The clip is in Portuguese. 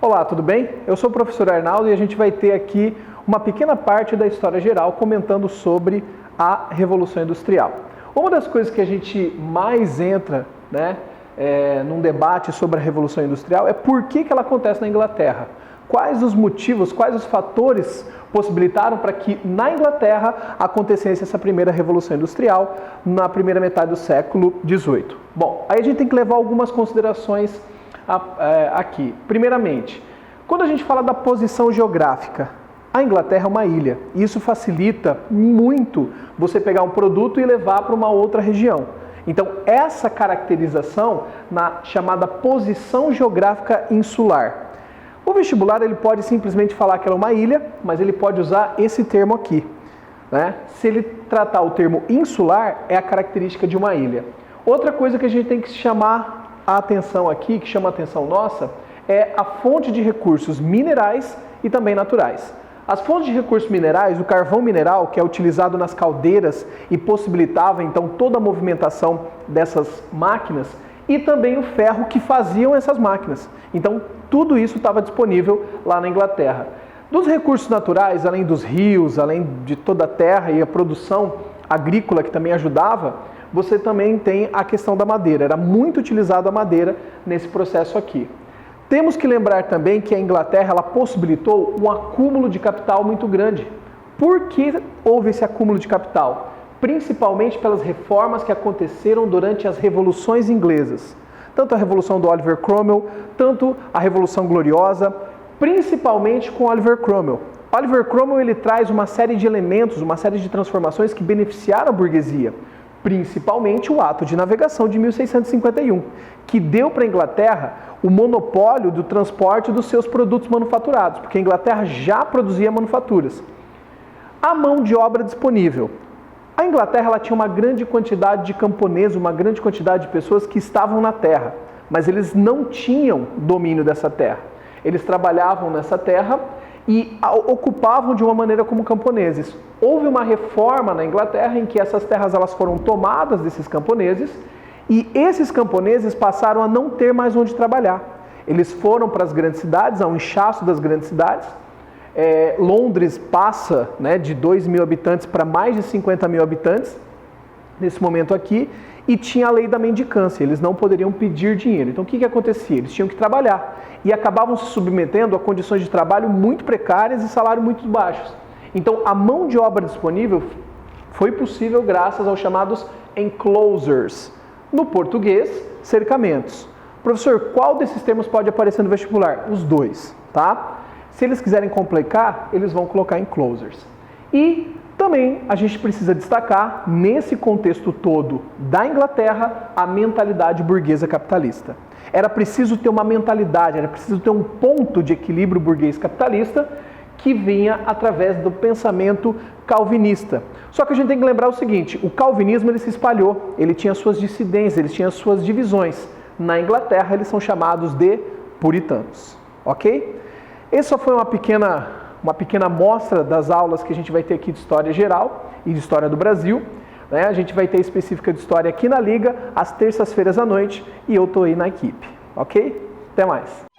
Olá, tudo bem? Eu sou o professor Arnaldo e a gente vai ter aqui uma pequena parte da história geral comentando sobre a Revolução Industrial. Uma das coisas que a gente mais entra, num debate sobre a Revolução Industrial é por que ela acontece na Inglaterra. Quais os motivos, quais os fatores possibilitaram para que na Inglaterra acontecesse essa primeira Revolução Industrial na primeira metade do século XVIII. Bom, aí a gente tem que levar algumas considerações aqui. Primeiramente, quando a gente fala da posição geográfica, a Inglaterra é uma ilha. E isso facilita muito você pegar um produto e levar para uma outra região. Então, essa caracterização na chamada posição geográfica insular. O vestibular ele pode simplesmente falar que ela é uma ilha, mas ele pode usar esse termo aqui. Se ele tratar o termo insular, é a característica de uma ilha. Outra coisa que a gente tem que chamar a atenção aqui, que chama a atenção nossa, é a fonte de recursos minerais e também naturais. As fontes de recursos minerais, o carvão mineral, que é utilizado nas caldeiras e possibilitava então toda a movimentação dessas máquinas, e também o ferro que faziam essas máquinas. Então, tudo isso estava disponível lá na Inglaterra. Dos recursos naturais, além dos rios, além de toda a terra e a produção agrícola que também ajudava, você também tem a questão da madeira. Era muito utilizada a madeira nesse processo aqui. Temos que lembrar também que a Inglaterra ela possibilitou um acúmulo de capital muito grande. Por que houve esse acúmulo de capital? Principalmente pelas reformas que aconteceram durante as revoluções inglesas. Tanto a Revolução do Oliver Cromwell, tanto a Revolução Gloriosa, principalmente com Oliver Cromwell. Oliver Cromwell ele traz uma série de elementos, uma série de transformações que beneficiaram a burguesia. Principalmente o Ato de Navegação de 1651, que deu para a Inglaterra o monopólio do transporte dos seus produtos manufaturados, porque a Inglaterra já produzia manufaturas. A mão de obra disponível. A Inglaterra ela tinha uma grande quantidade de camponeses, uma grande quantidade de pessoas que estavam na terra, mas eles não tinham domínio dessa terra. Eles trabalhavam nessa terra e ocupavam de uma maneira como camponeses. Houve uma reforma na Inglaterra em que essas terras elas foram tomadas desses camponeses e esses camponeses passaram a não ter mais onde trabalhar. Eles foram para as grandes cidades, ao inchaço das grandes cidades. Londres passa de 2 mil habitantes para mais de 50 mil habitantes nesse momento aqui e tinha a lei da mendicância, eles não poderiam pedir dinheiro. Então o que acontecia? Eles tinham que trabalhar e acabavam se submetendo a condições de trabalho muito precárias e salários muito baixos. Então a mão de obra disponível foi possível graças aos chamados enclosures, no português, cercamentos. Professor, qual desses termos pode aparecer no vestibular? Os dois, tá? Se eles quiserem complicar, eles vão colocar enclosures. E também a gente precisa destacar, nesse contexto todo da Inglaterra, a mentalidade burguesa capitalista. Era preciso ter uma mentalidade, era preciso ter um ponto de equilíbrio burguês capitalista que vinha através do pensamento calvinista. Só que a gente tem que lembrar o seguinte, o calvinismo ele se espalhou, ele tinha suas dissidências, ele tinha suas divisões. Na Inglaterra eles são chamados de puritanos, ok? Essa só foi uma pequena amostra das aulas que a gente vai ter aqui de História Geral e de História do Brasil. A gente vai ter específica de História aqui na Liga, às terças-feiras à noite, e eu estou aí na equipe, ok? Até mais!